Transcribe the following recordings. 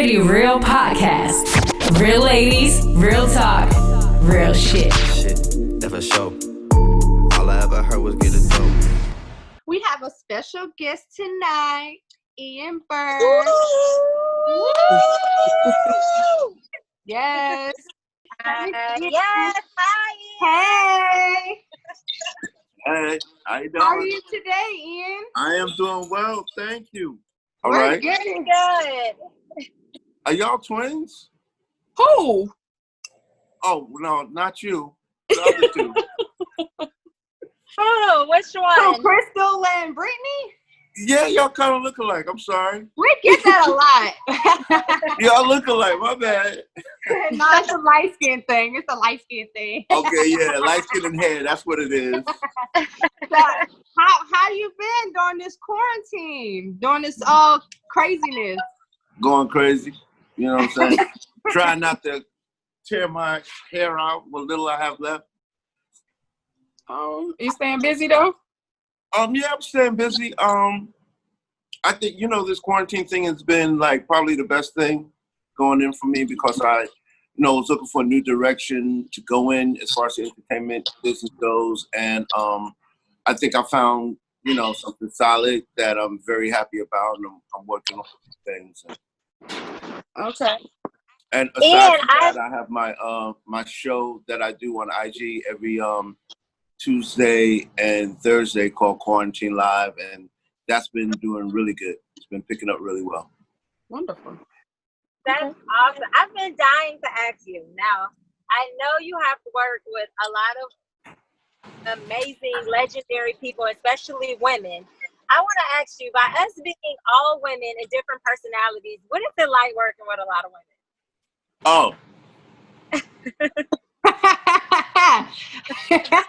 Pretty Real Podcast. Real ladies, real talk, real shit. That for sure. All I ever heard was get a dope. We have a special guest tonight, Ian Burke. Yes. Yes, hi. Hey. Hey, how you doing? How are you today, Ian? I am doing well, thank you. All We're right. Good. Are y'all twins? Who? Oh, no, not you. The other two. Oh, which So one? Crystal and Brittany? Yeah, y'all kind of look alike. I'm sorry. We get that a lot. Y'all look alike. My bad. No, it's a light skin thing. It's a light skin thing. Okay, yeah, light skin and hair. That's what it is. So, how you been during this quarantine? During this craziness? Going crazy. You know what I'm saying? Trying not to tear my hair out. What little I have left. Oh, you staying busy though? Yeah, I'm staying busy. I think, this quarantine thing has been like probably the best thing going in for me because I, was looking for a new direction to go in as far as the entertainment business goes. And I think I found, something solid that I'm very happy about, and I'm working on things. Okay. And aside from that, I have my show that I do on IG every Tuesday and Thursday called Quarantine Live, and that's been doing really good. It's been picking up really well. Wonderful. That's awesome. I've been dying to ask you. Now, I know you have to work with a lot of amazing, legendary people, especially women. I want to ask you, by us being all women and different personalities, what is it like working with a lot of women?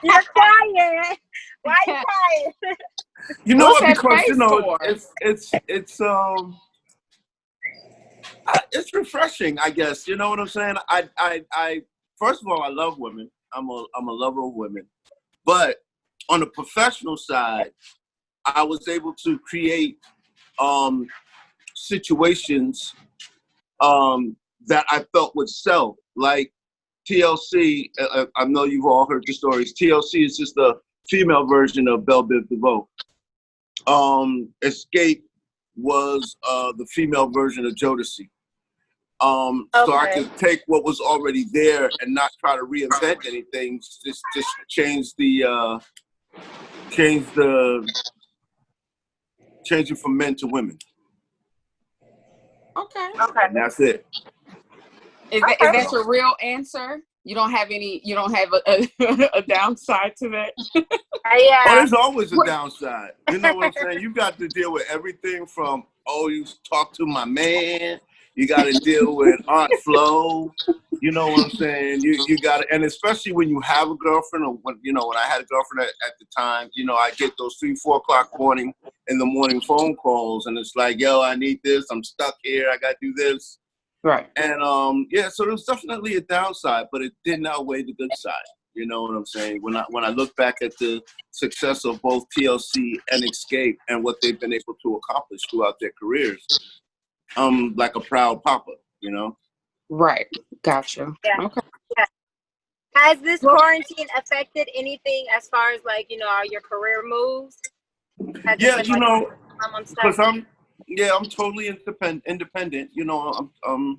You're quiet. Why are you quiet? You know What's what? that Because face for? it's refreshing, I guess. You know what I'm saying? I first of all, I love women. I'm a lover of women. But on the professional side, I was able to create situations that I felt would sell. Like TLC, I know you've all heard the stories. TLC is just the female version of Belle Biv DeVoe. Escape was the female version of Jodeci. So I could take what was already there and not try to reinvent anything. Just change it from men to women. Okay. And that's it. Is that your real answer? You don't have a downside to that? Yeah. Oh, there's always a downside. You know what I'm saying? You got to deal with everything from, you talk to my man. You got to deal with Aunt Flo. You know what I'm saying? You got to, and especially when you have a girlfriend, or when I had a girlfriend at the time, I get those 3-4 o'clock in the morning phone calls, and it's like, yo, I need this. I'm stuck here. I got to do this. Right. And so there's definitely a downside, but it didn't outweigh the good side. You know what I'm saying? When I look back at the success of both TLC and Escape and what they've been able to accomplish throughout their careers, I'm like a proud papa, Right. Gotcha. Yeah. Okay. Yeah. Has this quarantine affected anything as far as your career moves? Yeah, Because I'm totally independent. I'm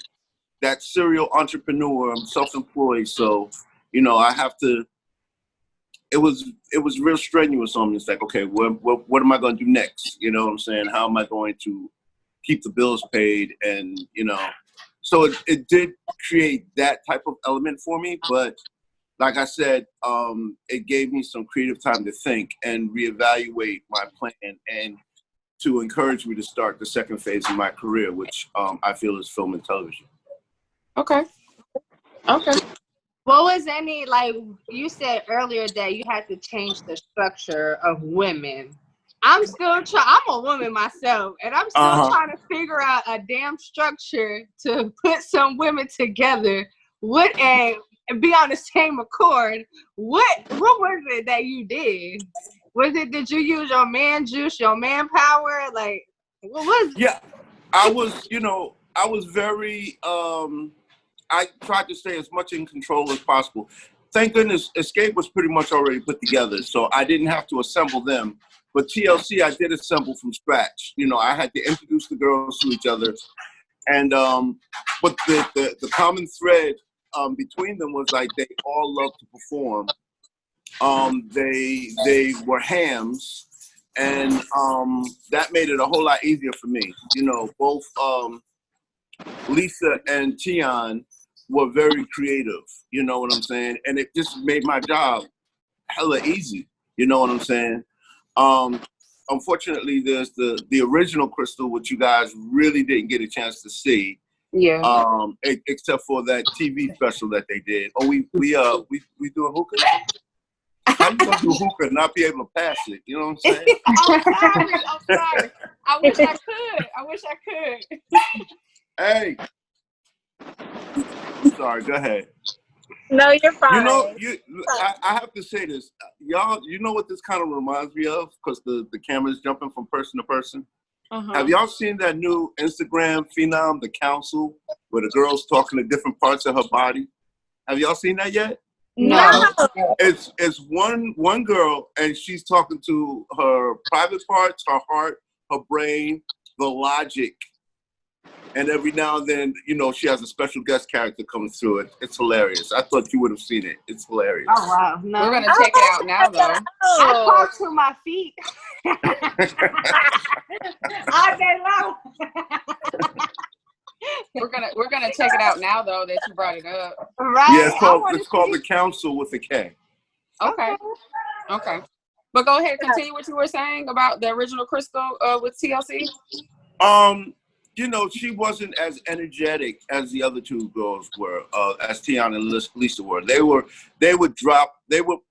that serial entrepreneur. I'm self-employed, so I have to. It was real strenuous on me. It's like, okay, what am I going to do next? You know what I'm saying? How am I going to keep the bills paid? And so it did create that type of element for me. But like I said, it gave me some creative time to think and reevaluate my plan and to encourage me to start the second phase of my career, which I feel is film and television. Okay. What was any, like you said earlier that you had to change the structure of women? I'm a woman myself, and I'm still trying to figure out a damn structure to put some women together and be on the same accord. What was it that you did? Did you use your man juice, your manpower? Like, what was it? Yeah, I was, I was very, I tried to stay as much in control as possible. Thank goodness Escape was pretty much already put together, so I didn't have to assemble them. But TLC, I did assemble from scratch. You know, I had to introduce the girls to each other. And but the common thread between them was like they all loved to perform. They were hams, and that made it a whole lot easier for me. You know, both Lisa and Tion were very creative. You know what I'm saying? And it just made my job hella easy. You know what I'm saying? Unfortunately, there's the original Crystal, which you guys really didn't get a chance to see. Yeah. Except for that TV special that they did. Oh, we doing hookah? How you gonna do hookah and not be able to pass it? You know what I'm saying? I'm sorry. I wish I could. Hey, I'm sorry. Go ahead. No, you're fine. You know, I have to say this, y'all. You know what this kind of reminds me of? Because the camera's jumping from person to person. Have y'all seen that new Instagram phenom, The Council, where the girl's talking to different parts of her body? Have y'all seen that yet? No. It's one girl, and she's talking to her private parts, her heart, her brain, the logic. And every now and then, you know, she has a special guest character coming through it. It's hilarious. I thought you would have seen it. It's hilarious. Oh, wow. No. We're going to check it out now, though. I talk to my feet. All day long. We're gonna check it out now, though, that you brought it up. Right. Yeah, it's called The Council with a K. Okay. But go ahead, continue what you were saying about the original Crystal with TLC. You know, she wasn't as energetic as the other two girls were, as Tion and Lisa were. They would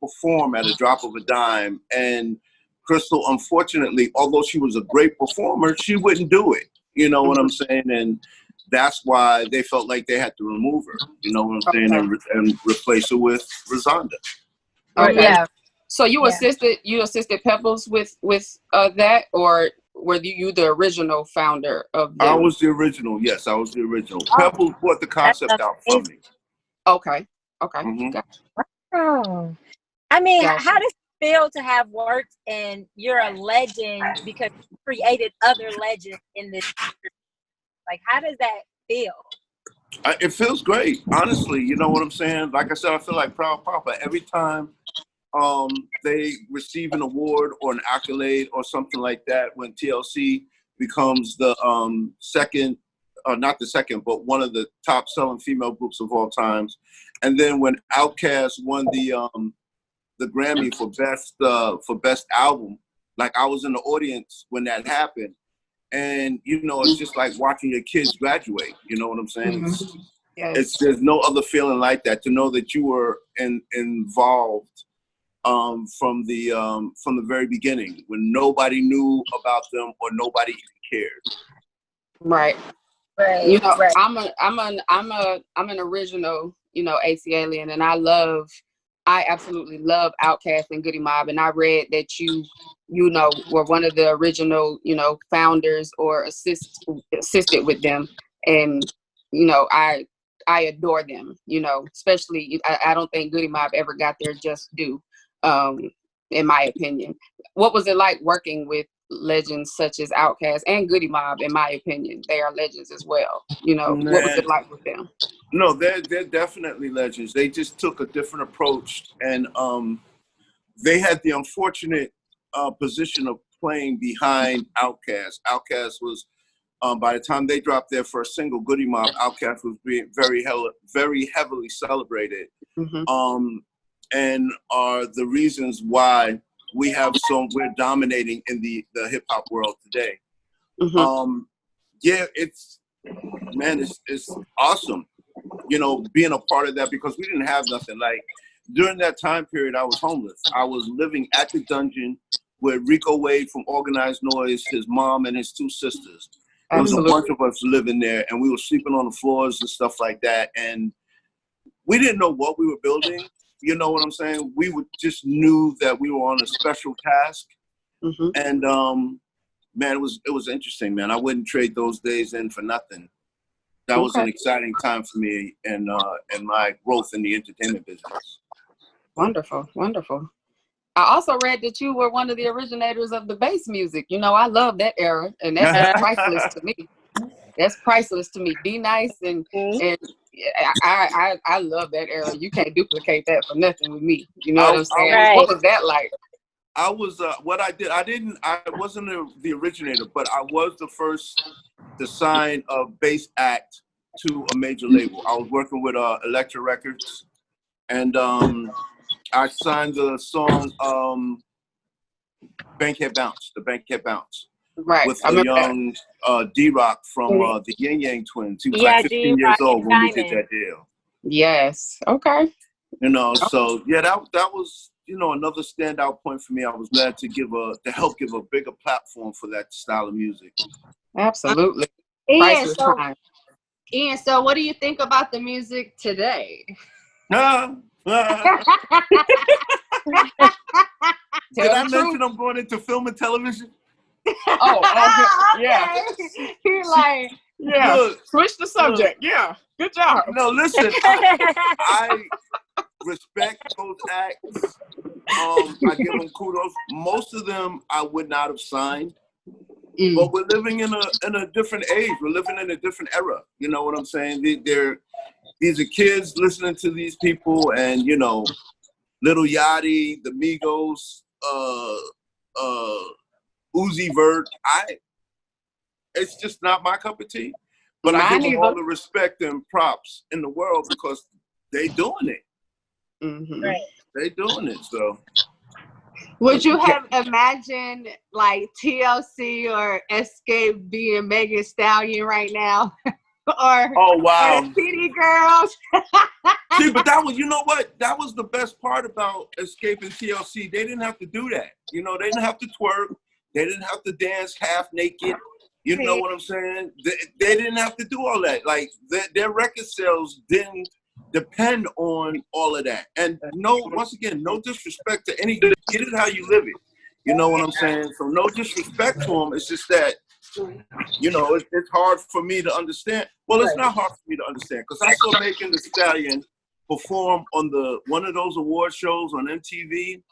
perform at a drop of a dime, and Crystal, unfortunately, although she was a great performer, she wouldn't do it. You know what I'm saying? And that's why they felt like they had to remove her. You know what I'm saying? And replace her with Rosanda. Okay. Yeah. So you assisted Pebbles with that, or were you the original founder of them? I was the original. Yes, I was the original. Pebbles brought the concept out from me. Okay. Mm-hmm. Gotcha. Oh. I mean, Gotcha. how does it feel to have worked and you're a legend because you created other legends in this? Like, how does that feel? It feels great, honestly. You know what I'm saying? Like I said, I feel like Proud Papa. Every time they receive an award or an accolade or something like that, when TLC becomes the second, not the second, but one of the top selling female groups of all times. And then when Outkast won the Grammy for best album, like I was in the audience when that happened. And, you know, it's just like watching your kids graduate. You know what I'm saying? Mm-hmm. Yes. There's no other feeling like that, to know that you were involved from the very beginning, when nobody knew about them or nobody even cared. Right. Right. You know, right. I'm an original, you know, AC Alien, and I absolutely love Outkast and Goody Mob, and I read that you know, were one of the original, you know, founders or assisted with them, and you know, I adore them. You know, especially I don't think Goody Mob ever got their just due, in my opinion. What was it like working with legends such as Outkast and Goody Mob? In my opinion, they are legends as well. You know, Man. what was it like with them? No, they're definitely legends. They just took a different approach, and they had the unfortunate position of playing behind Outkast. Outkast was, by the time they dropped their first single, Goody Mob, Outkast was being very heavily celebrated, and are the reasons why we're dominating in the hip hop world today. Yeah, it's awesome, you know, being a part of that, because we didn't have nothing. Like, during that time period, I was homeless. I was living at the dungeon with Rico Wade from Organized Noise, his mom, and his two sisters. There was a bunch of us living there, and we were sleeping on the floors and stuff like that. And we didn't know what we were building. You know what I'm saying? We just knew that we were on a special task. And man, it was interesting, man. I wouldn't trade those days in for nothing. that was an exciting time for me and my growth in the entertainment business. Wonderful, wonderful. I also read that you were one of the originators of the bass music. You know, I love that era, and that's priceless to me. That's priceless to me. Be Nice and I love that era. You can't duplicate that for nothing with me. You know what I'm saying? Right. What was that like? I was what I did. I wasn't the originator, but I was the first to sign a bass act to a major label. I was working with Elektra Records, and I signed the song Bankhead Bounce, the Bankhead Bounce. Right. With a young D-Rock from the Yin Yang Twins. He was like 15 years old when we did that deal. Yes. Okay. You know, so yeah, that was, you know, another standout point for me. I was glad to help give a bigger platform for that style of music. Absolutely. Ian, so what do you think about the music today? Did I mention I'm going into film and television? Yeah. You're like, yeah. Look, switch the subject. Yeah. Good job. No, listen, I respect those acts. I give them kudos. Most of them I would not have signed. But we're living in a different age. We're living in a different era. You know what I'm saying? These are kids listening to these people, and you know, Lil Yachty, the Migos, Uzi Vert. It's just not my cup of tea. But I give them all the respect and props in the world because they doing it. Right. They doing it. So. Would you have imagined like TLC or Escape being Megan Thee Stallion right now? Or the City Girls? See, but that was, you know what? That was the best part about Escape and TLC. They didn't have to do that. You know, they didn't have to twerk. They didn't have to dance half naked. You know what I'm saying? They didn't have to do all that. Like, their record sales didn't depend on all of that. And once again, no disrespect to any, get it how you live it. You know what I'm saying? So no disrespect to them. It's just that, you know, it's hard for me to understand. Well, it's not hard for me to understand because I saw Megan Thee Stallion perform on one of those award shows on MTV,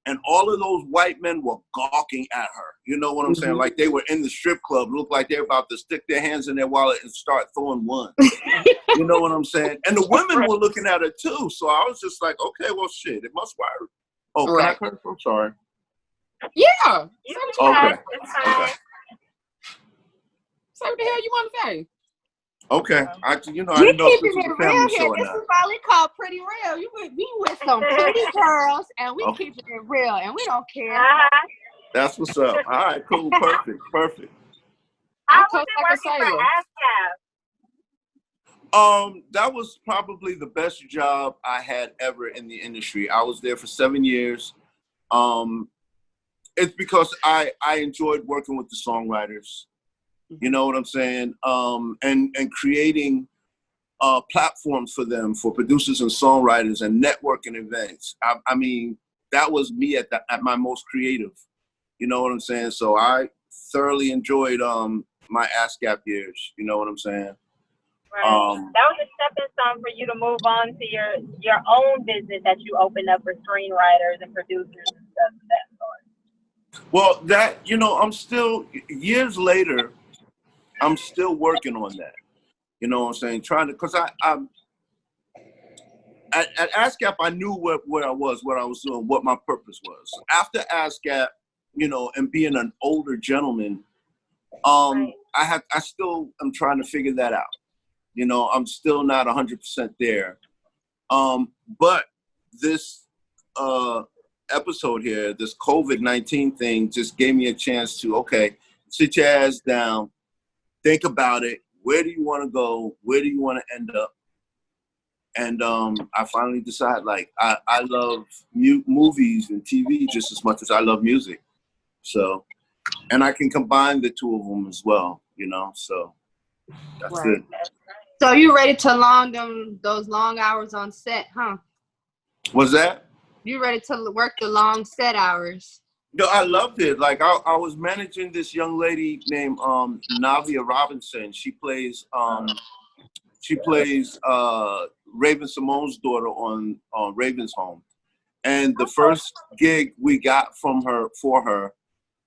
and all of those white men were gawking at her. You know what I'm saying? Like they were in the strip club, looked like they're about to stick their hands in their wallet and start throwing ones. You know what I'm saying? And the women were looking at her too. So I was just like, okay, well, shit, it must work. Oh, can I curse? I'm sorry. Yeah. Okay. So what the hell you want to say? Okay. I didn't know We if this keeping was it a family real show here. or This not. is why we call Pretty Real. We with some pretty girls, and we keeping it real, and we don't care. That's what's up. All right, cool, perfect. How was it working for ASCAP? That was probably the best job I had ever in the industry. I was there for 7 years. It's because I enjoyed working with the songwriters. You know what I'm saying? And creating platforms for them, for producers and songwriters, and networking events. I mean, that was me at my most creative. You know what I'm saying? So I thoroughly enjoyed my ASCAP years. You know what I'm saying? Right. That was a stepping stone for you to move on to your own business that you opened up for screenwriters and producers and stuff of that sort. Well, that, you know, I'm still, years later, I'm still working on that. You know what I'm saying? Trying to, because I'm at ASCAP, I knew where I was, what I was doing, what my purpose was. After ASCAP, you know, and being an older gentleman, I still am trying to figure that out. You know, I'm still not 100% there. But this episode here, this COVID-19 thing, just gave me a chance to, sit your ass down, think about it. Where do you want to go? Where do you want to end up? And I finally decided, like, I love movies and TV just as much as I love music. So, and I can combine the two of them as well, you know, so that's it. So you ready to those long hours on set, huh? What's that? You ready to work the long set hours? No, I loved it. Like I was managing this young lady named Navia Robinson. She plays She plays Raven Simone's daughter on Raven's Home. And the first gig we got from her for her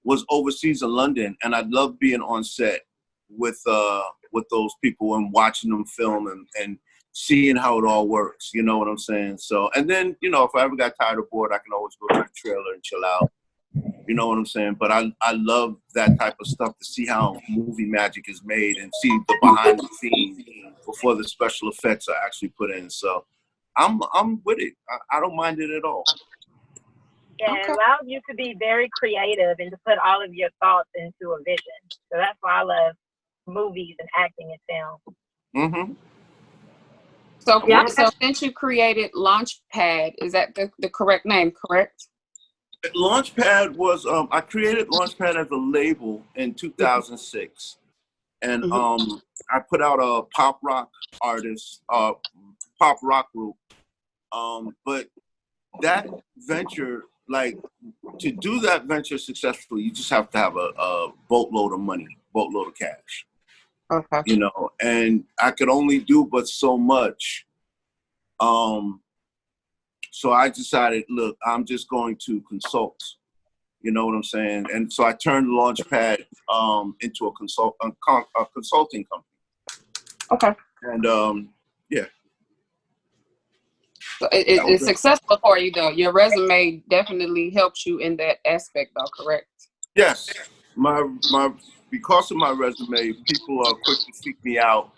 was overseas in London, and I love being on set with those people and watching them film and seeing how it all works. You know what I'm saying? So, and then if I ever got tired or bored, I can always go to the trailer and chill out. You know what I'm saying? But I love that type of stuff, to see how movie magic is made and see the behind the scenes before the special effects are actually put in. So I'm with it. I don't mind it at all. Yeah, it allows you to be very creative and to put all of your thoughts into a vision. So that's why I love movies and acting and film. So, so since you created Launchpad, is that the correct name, correct? Launchpad was, I created Launchpad as a label in 2006. And I put out a pop rock artist, pop rock group. But that venture, like, to do that venture successfully, you just have to have a boatload of money, boatload of cash. Okay. And I could only do but so much. So I decided, look, I'm just going to consult. You know what I'm saying? And so I turned Launchpad into a consulting company. Okay. And yeah. So it's successful for you, though. Your resume definitely helps you in that aspect, though, correct? Yes. Because of my resume, people are quick to seek me out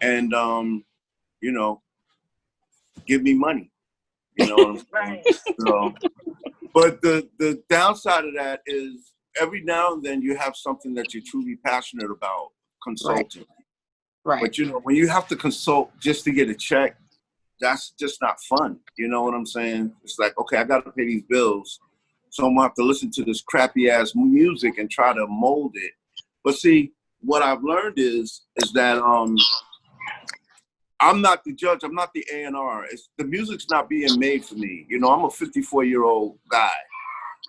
and give me money. You know what I'm saying? Right. So, but the downside of that is every now and then you have something that you're truly passionate about consulting. Right. But when you have to consult just to get a check, that's just not fun. You know what I'm saying? It's like, okay, I got to pay these bills, so I'm gonna have to listen to this crappy ass music and try to mold it. But see, what I've learned is that I'm not the judge. I'm not the A&R. The music's not being made for me. I'm a 54-year-old guy.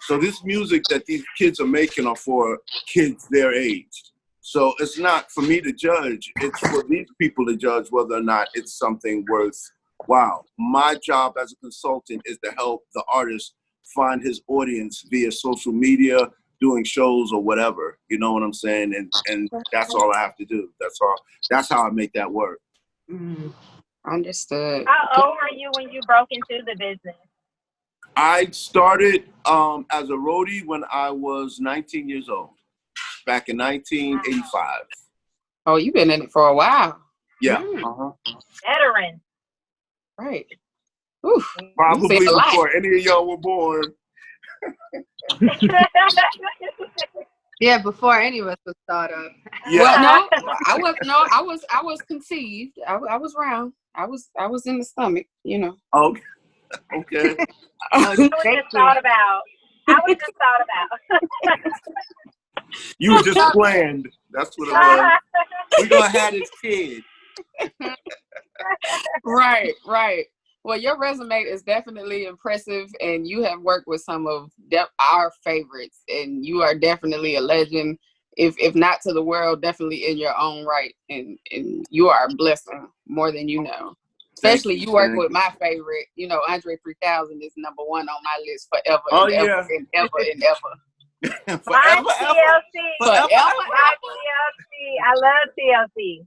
So this music that these kids are making are for kids their age. So it's not for me to judge. It's for these people to judge whether or not it's something worthwhile. My job as a consultant is to help the artist find his audience via social media, doing shows or whatever. You know what I'm saying? And that's all I have to do. That's all. That's how I make that work. Understood. How old were you when you broke into the business? I started as a roadie when I was 19 years old, back in 1985. Oh, you've been in it for a while. Yeah. Veteran. Right. Oof. Probably before any of y'all were born. Yeah, before any of us was thought of. Yeah. Well, no, I was. No, I was conceived. I was round. I was in the stomach. Okay. Okay. I was just thought about. You were just planned. That's what it was. We're gonna have this kid. Right. Well, your resume is definitely impressive, and you have worked with some of our favorites, and you are definitely a legend, if not to the world, definitely in your own right, and you are a blessing more than you know. Especially you work with my favorite, Andre 3000 is number one on my list forever and ever and ever and ever. My TLC. My TLC. I love TLC.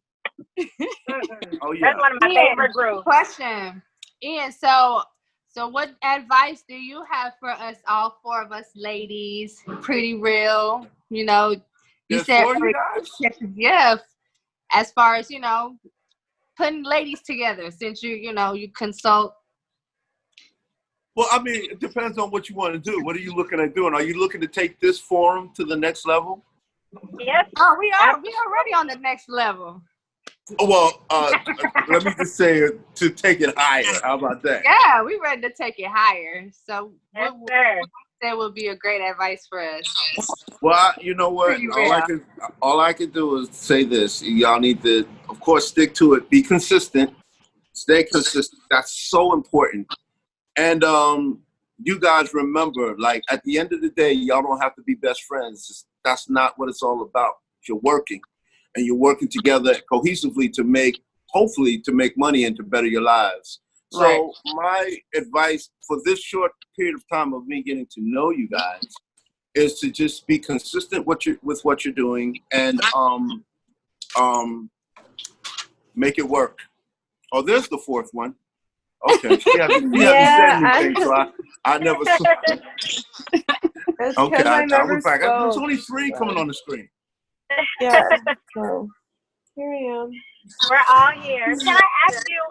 Oh yeah. That's one of my favorite groups. Question. Ian, so what advice do you have for us, all four of us ladies, pretty real, you said, yeah, as far as, putting ladies together, since you consult? Well, I mean, it depends on what you want to do. What are you looking at doing? Are you looking to take this forum to the next level? Yes. Oh, we already on the next level. Well, let me just say to take it higher. How about that? Yeah, we ready to take it higher. So Yes, what sir. that would be a great advice for us? Well, you know what? All I can do is say this. Y'all need to, of course, stick to it. Be consistent. Stay consistent. That's so important. And you guys remember, like, at the end of the day, y'all don't have to be best friends. That's not what it's all about. You're working. And you're working together cohesively to make hopefully to make money and to better your lives. So Right. my advice for this short period of time of me getting to know you guys is to just be consistent with what you're doing and make it work. Oh, there's the fourth one. Okay, she hasn't said anything, so I never saw. Okay, I was like, there's only 3 coming on the screen. Yeah. So here I am. We're all here. Can I ask you?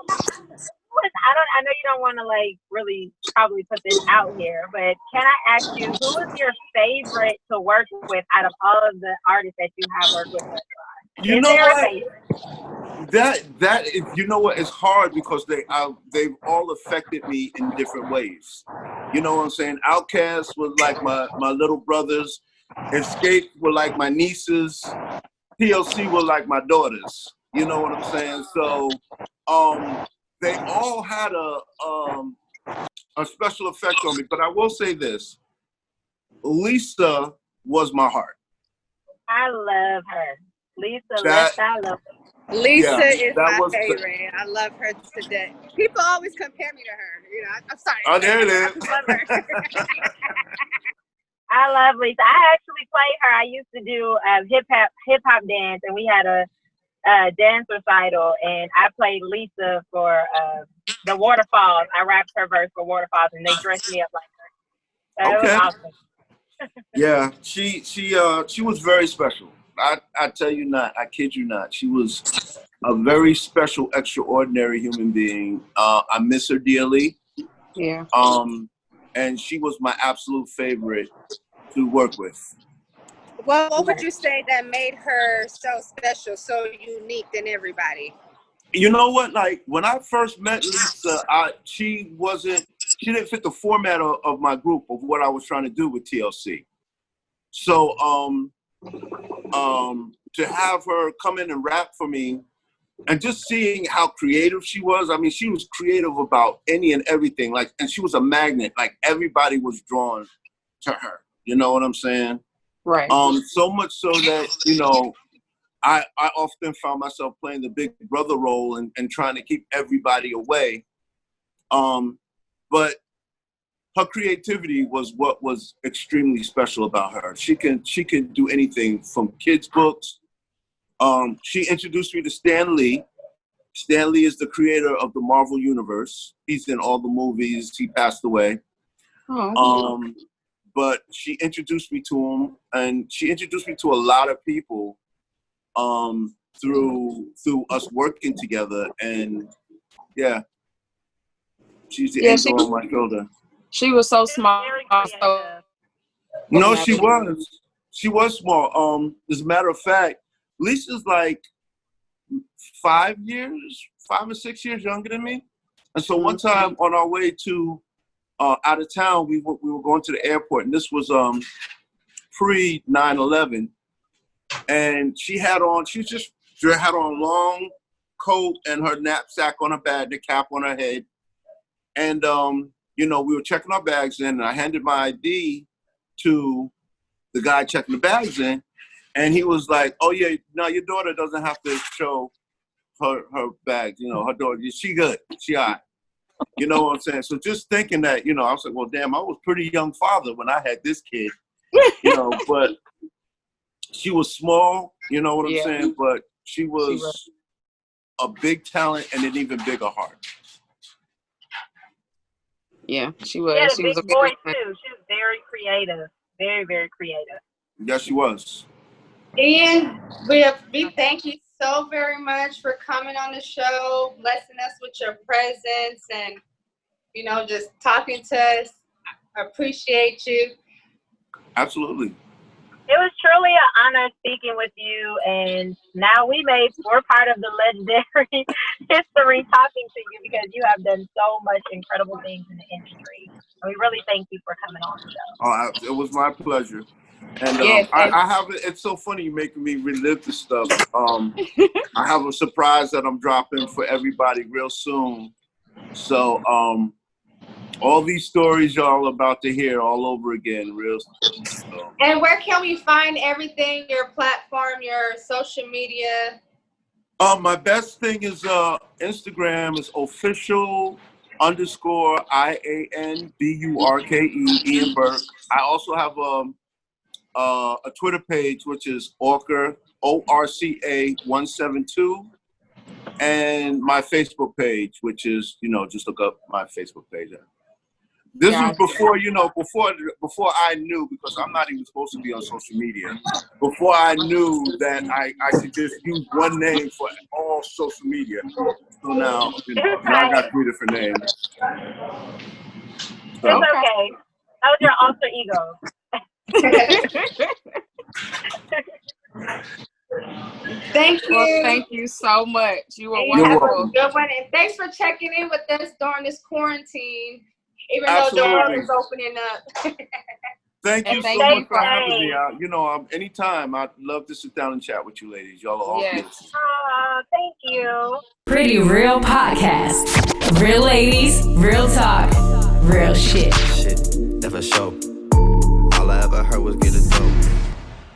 I know you don't want to like really probably put this out here, but can I ask you who is your favorite to work with out of all of the artists that you have worked with thus far? You know what? That is, you know what? It's hard because they've all affected me in different ways. You know what I'm saying? Outkast was like my little brothers. Escape were like my nieces. TLC were like my daughters. You know what I'm saying? So, they all had a special effect on me. But I will say this: Lisa was my heart. I love her. Lisa, I love her. Lisa is my favorite. I love her to death. People always compare me to her. You know, I'm sorry. Oh, there it is. I love her. I love Lisa. I actually played her. I used to do hip hop dance, and we had a dance recital, and I played Lisa for the Waterfalls. I rapped her verse for Waterfalls, and they dressed me up like her. So Okay. It was awesome. Yeah, she was very special. I tell you not, I kid you not. She was a very special, extraordinary human being. I miss her dearly. Yeah. And she was my absolute favorite to work with. Well, what would you say that made her so special, so unique than everybody? You know what? Like when I first met Lisa, she didn't fit the format of my group of what I was trying to do with TLC. So to have her come in and rap for me, and just seeing how creative she was. I mean, she was creative about any and everything. Like, and she was a magnet. Like everybody was drawn to her. You know what I'm saying? Right. So much so that, you know, I often found myself playing the big brother role and trying to keep everybody away. But her creativity was what was extremely special about her. She can do anything from kids' books. She introduced me to Stan Lee. Stan Lee is the creator of the Marvel Universe. He's in all the movies. He passed away. Oh. But she introduced me to him, and she introduced me to a lot of people through us working together. And yeah, she's the angel on my shoulder. She was so smart. No, she was. She was small. As a matter of fact, Lisa's like 5 or 6 years younger than me. And so one time on our way to out of town, we were going to the airport, and this was pre 9/11. And she had on a long coat and her knapsack on her back, the cap on her head. And you know, we were checking our bags in, and I handed my ID to the guy checking the bags in, and he was like, "Oh yeah, no, your daughter doesn't have to show her bags. You know, her daughter, she good, she all right." You know what I'm saying? So just thinking that, you know, I was like, well, damn, I was a pretty young father when I had this kid, you know, but she was small, you know what I'm saying? But she was a big talent and an even bigger heart. Yeah, she was. She had a She big was voice too. She was very creative. Very, very creative. Yes, she was. Ian, we thank you so very much for coming on the show, blessing us with your presence, and you know, just talking to us. I appreciate you. Absolutely. It was truly an honor speaking with you, and now we're part of the legendary history talking to you because you have done so much incredible things in the industry. And we really thank you for coming on the show. It was my pleasure. And I have it's so funny you making me relive the stuff. I have a surprise that I'm dropping for everybody real soon. So all these stories y'all about to hear all over again real soon. So. And where can we find everything, your platform, your social media? My best thing is Instagram is official_IANBURKE Ian Burke. I also have a Twitter page which is ORCA172, and my Facebook page, which is just look up my Facebook page. This was before before I knew, because I'm not even supposed to be on social media. Before I knew that I should just use one name for all social media. So now, now I got 3 different names. So. It's okay. That was your alter ego. Thank you. Well, thank you so much. You are wonderful. wonderful. Have a good one, and thanks for checking in with us during this quarantine. Even Absolutely. though doors is opening up. Thank you so much for having me. Anytime. I'd love to sit down and chat with you ladies. Y'all are all beautiful. Thank you. Pretty Real Podcast. Real ladies, real talk, real shit. Shit, never show. All I ever heard was get a dope.